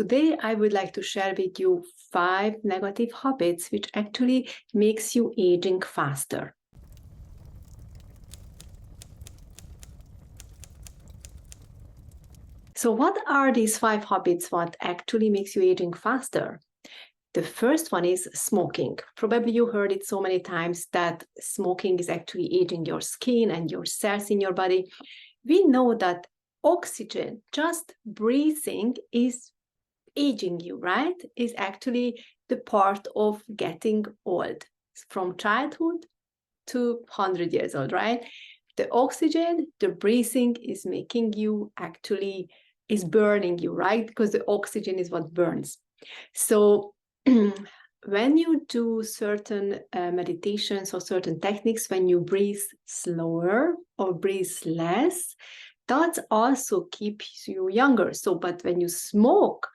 Today, I would like to share with you 5 negative habits which actually makes you aging faster. So what are these 5 habits what actually makes you aging faster? The first one is smoking. Probably you heard it so many times that smoking is actually aging your skin and your cells in your body. We know that oxygen, just breathing, is aging you, right? Is actually the part of getting old from childhood to 100 years old, right? The oxygen, the breathing is making you actually, is burning you, right? Because the oxygen is what burns. So when you do certain meditations or certain techniques, when you breathe slower or breathe less, that also keeps you younger. So, but when you smoke,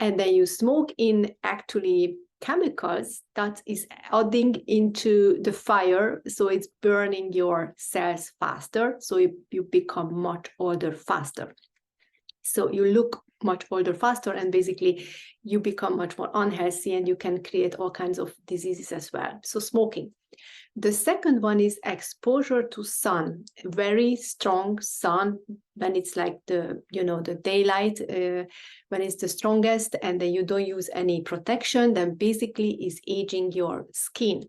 and then you smoke in actually chemicals that is adding into the fire, so it's burning your cells faster, so you become much older faster. So you look much older faster, and basically you become much more unhealthy, and you can create all kinds of diseases as well. So smoking. The second one is exposure to sun, very strong sun when it's like the daylight, when it's the strongest, and then you don't use any protection, then basically is aging your skin.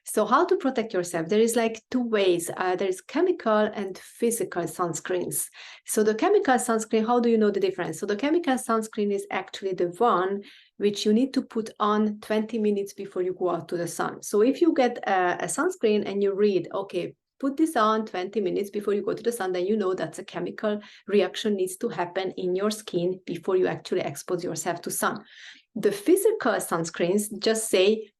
So how to protect yourself? There is like 2 ways. There is chemical and physical sunscreens. So the chemical sunscreen, how do you know the difference? So the chemical sunscreen is actually the one which you need to put on 20 minutes before you go out to the sun. So if you get a sunscreen and you read, okay, put this on 20 minutes before you go to the sun, then you know that a chemical reaction needs to happen in your skin before you actually expose yourself to sun. The physical sunscreens just say,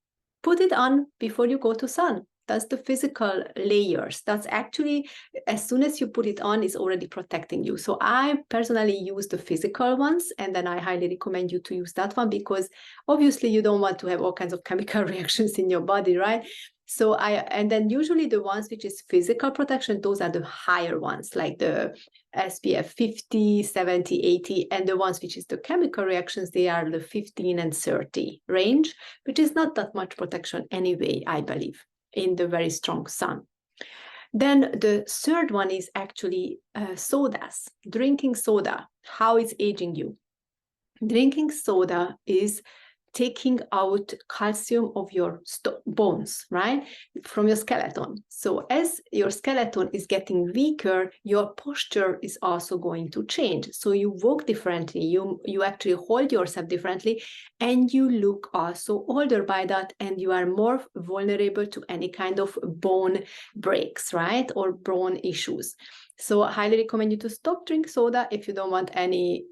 put it on before you go to sun. That's the physical layers. That's actually, as soon as you put it on, it's already protecting you. So I personally use the physical ones, and then I highly recommend you to use that one, because obviously you don't want to have all kinds of chemical reactions in your body, right? So and then usually the ones which is physical protection, those are the higher ones, like the SPF 50, 70, 80, and the ones which is the chemical reactions, they are the 15 and 30 range, which is not that much protection anyway, I believe, in the very strong sun. Then the third one is actually sodas, drinking soda, how it's aging you. Drinking soda is taking out calcium of your bones, right, from your skeleton. So as your skeleton is getting weaker, your posture is also going to change. So you walk differently, you actually hold yourself differently, and you look also older by that, and you are more vulnerable to any kind of bone breaks, right, or bone issues. So I highly recommend you to stop drinking soda if you don't want any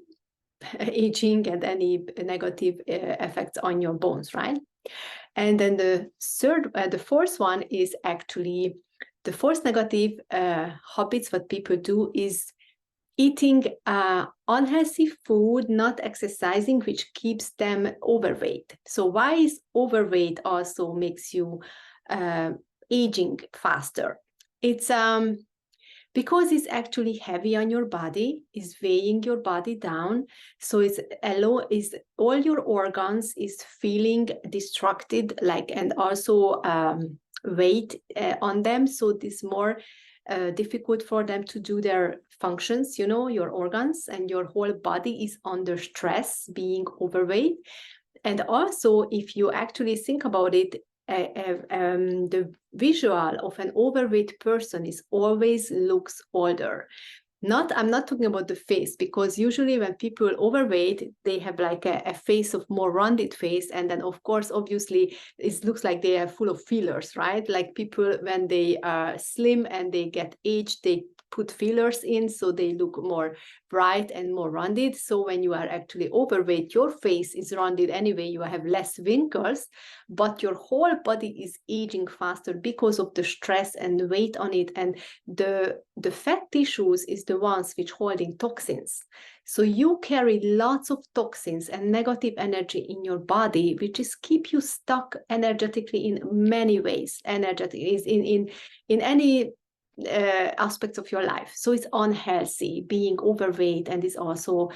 aging and any negative effects on your bones, right? And then the fourth one is actually the fourth negative habits what people do is eating unhealthy food, not exercising, which keeps them overweight. So why is overweight also makes you aging faster? It's because it's actually heavy on your body, is weighing your body down. So it's all your organs is feeling distracted, like, and also weight on them. So it's more difficult for them to do their functions, your organs, and your whole body is under stress being overweight. And also, if you actually think about it, the visual of an overweight person is always looks older. I'm not talking about the face, because usually when people overweight, they have like a face of more rounded face, and then of course, obviously, it looks like they are full of fillers, right? Like people, when they are slim and they get aged, they put fillers in, so they look more bright and more rounded. So when you are actually overweight, your face is rounded anyway, you have less wrinkles, but your whole body is aging faster because of the stress and weight on it. And the fat tissues is the ones which holding toxins. So you carry lots of toxins and negative energy in your body, which is keep you stuck energetically in many ways. Energetic is in any aspects of your life. So it's unhealthy being overweight, and is also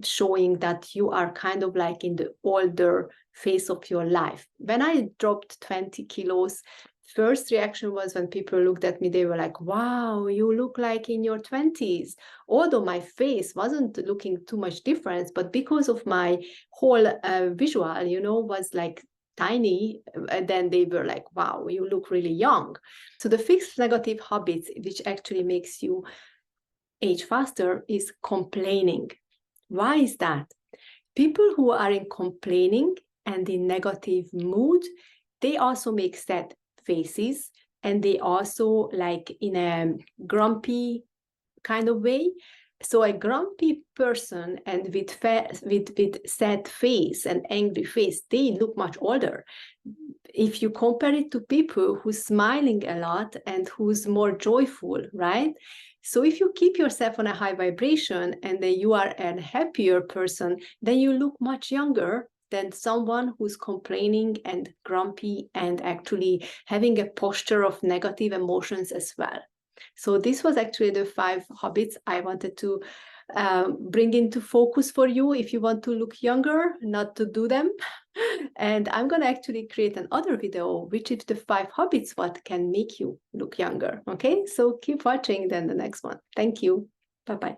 showing that you are kind of like in the older phase of your life. When I dropped 20 kilos, first reaction was when people looked at me, they were like, wow, you look like in your 20s. Although my face wasn't looking too much difference, but because of my whole visual, was like tiny, and then they were like, wow, you look really young. So the fixed negative habits, which actually makes you age faster, is complaining. Why is that? People who are in complaining and in negative mood, they also make sad faces, and they also like in a grumpy kind of way. So a grumpy person and with sad face and angry face, they look much older. If you compare it to people who's smiling a lot and who's more joyful, right? So if you keep yourself on a high vibration and then you are a happier person, then you look much younger than someone who's complaining and grumpy and actually having a posture of negative emotions as well. So this was actually the 5 habits I wanted to bring into focus for you if you want to look younger, not to do them. And I'm going to actually create another video, which is the 5 habits what can make you look younger. Okay, so keep watching then the next one. Thank you. Bye-bye.